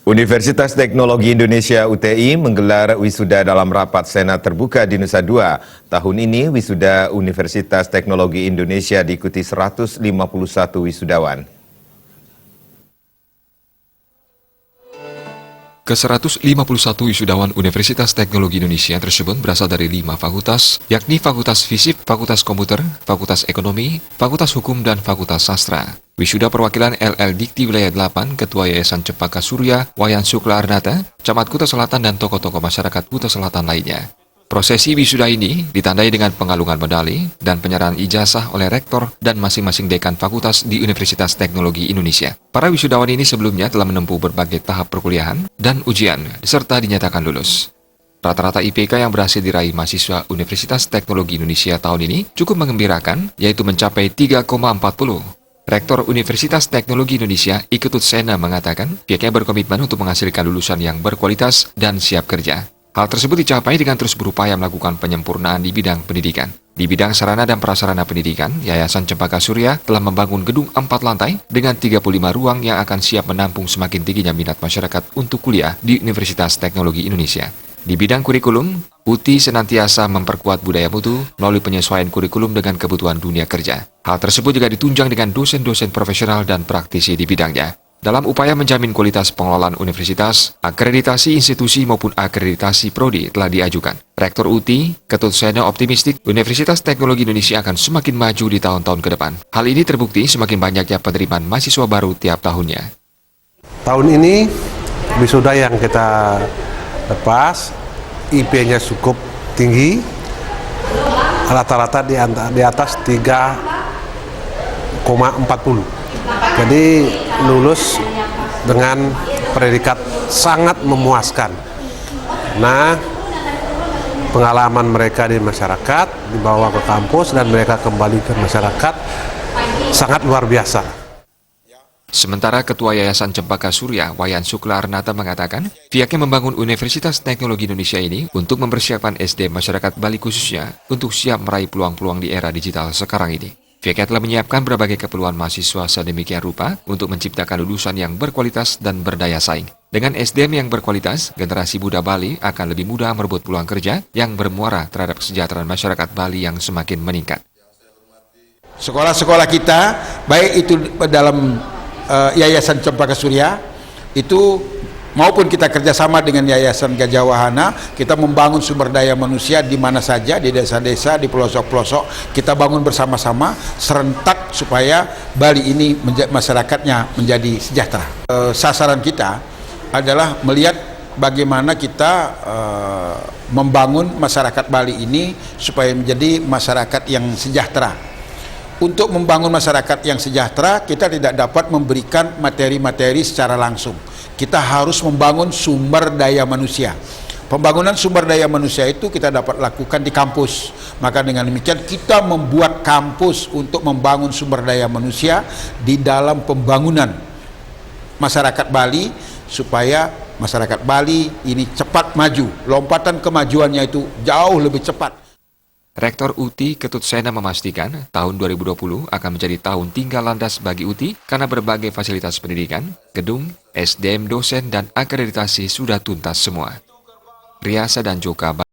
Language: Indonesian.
Universitas Teknologi Indonesia UTI menggelar wisuda dalam rapat Senat terbuka di Nusa Dua. Tahun ini wisuda Universitas Teknologi Indonesia diikuti 151 wisudawan. Ke-151 wisudawan Universitas Teknologi Indonesia tersebut berasal dari 5 fakultas, yakni Fakultas Fisip, Fakultas Komputer, Fakultas Ekonomi, Fakultas Hukum, dan Fakultas Sastra. Wisuda perwakilan LL Dikti Wilayah 8, Ketua Yayasan Cempaka Surya, Wayan Sukla Arnata, Camat Kuta Selatan, dan tokoh-tokoh masyarakat Kuta Selatan lainnya. Prosesi wisuda ini ditandai dengan pengalungan medali dan penyerahan ijazah oleh rektor dan masing-masing dekan fakultas di Universitas Teknologi Indonesia. Para wisudawan ini sebelumnya telah menempuh berbagai tahap perkuliahan dan ujian, serta dinyatakan lulus. Rata-rata IPK yang berhasil diraih mahasiswa Universitas Teknologi Indonesia tahun ini cukup mengembirakan, yaitu mencapai 3,40. Rektor Universitas Teknologi Indonesia, Iketut Sena, mengatakan pihaknya berkomitmen untuk menghasilkan lulusan yang berkualitas dan siap kerja. Hal tersebut dicapai dengan terus berupaya melakukan penyempurnaan di bidang pendidikan. Di bidang sarana dan prasarana pendidikan, Yayasan Cempaka Surya telah membangun gedung 4 lantai dengan 35 ruang yang akan siap menampung semakin tingginya minat masyarakat untuk kuliah di Universitas Teknologi Indonesia. Di bidang kurikulum, UTI senantiasa memperkuat budaya mutu melalui penyesuaian kurikulum dengan kebutuhan dunia kerja. Hal tersebut juga ditunjang dengan dosen-dosen profesional dan praktisi di bidangnya. Dalam upaya menjamin kualitas pengelolaan universitas, akreditasi institusi maupun akreditasi prodi telah diajukan. Rektor UTI, Ketut Sena, optimistik Universitas Teknologi Indonesia akan semakin maju di tahun-tahun ke depan. Hal ini terbukti semakin banyaknya penerimaan mahasiswa baru tiap tahunnya. Tahun ini wisuda yang kita lepas, IP-nya cukup tinggi, rata-rata di atas 3,40. Jadi lulus dengan predikat sangat memuaskan. Nah, pengalaman mereka di masyarakat dibawa ke kampus dan mereka kembali ke masyarakat sangat luar biasa. Sementara Ketua Yayasan Cempaka Surya, Wayan Sukla Arnata, mengatakan pihaknya membangun Universitas Teknologi Indonesia ini untuk mempersiapkan SDM masyarakat Bali khususnya untuk siap meraih peluang-peluang di era digital sekarang ini. Pihaknya telah menyiapkan berbagai keperluan mahasiswa sedemikian rupa untuk menciptakan lulusan yang berkualitas dan berdaya saing. Dengan SDM yang berkualitas, generasi muda Bali akan lebih mudah merebut peluang kerja yang bermuara terhadap kesejahteraan masyarakat Bali yang semakin meningkat. Sekolah-sekolah kita, baik itu dalam Yayasan Cempaka Surya, itu maupun kita kerjasama dengan Yayasan Gajah Wahana, kita membangun sumber daya manusia di mana saja, di desa-desa, di pelosok-pelosok, kita bangun bersama-sama serentak supaya Bali ini masyarakatnya menjadi sejahtera. Sasaran kita adalah melihat bagaimana kita membangun masyarakat Bali ini supaya menjadi masyarakat yang sejahtera. Untuk membangun masyarakat yang sejahtera, kita tidak dapat memberikan materi-materi secara langsung. Kita harus membangun sumber daya manusia. Pembangunan sumber daya manusia itu kita dapat lakukan di kampus. Maka dengan demikian kita membuat kampus untuk membangun sumber daya manusia di dalam pembangunan masyarakat Bali supaya masyarakat Bali ini cepat maju. Lompatan kemajuannya itu jauh lebih cepat. Rektor UTI Ketut Sena memastikan tahun 2020 akan menjadi tahun tinggal landas bagi UTI karena berbagai fasilitas pendidikan, gedung, SDM dosen, dan akreditasi sudah tuntas semua. Riasa dan Joka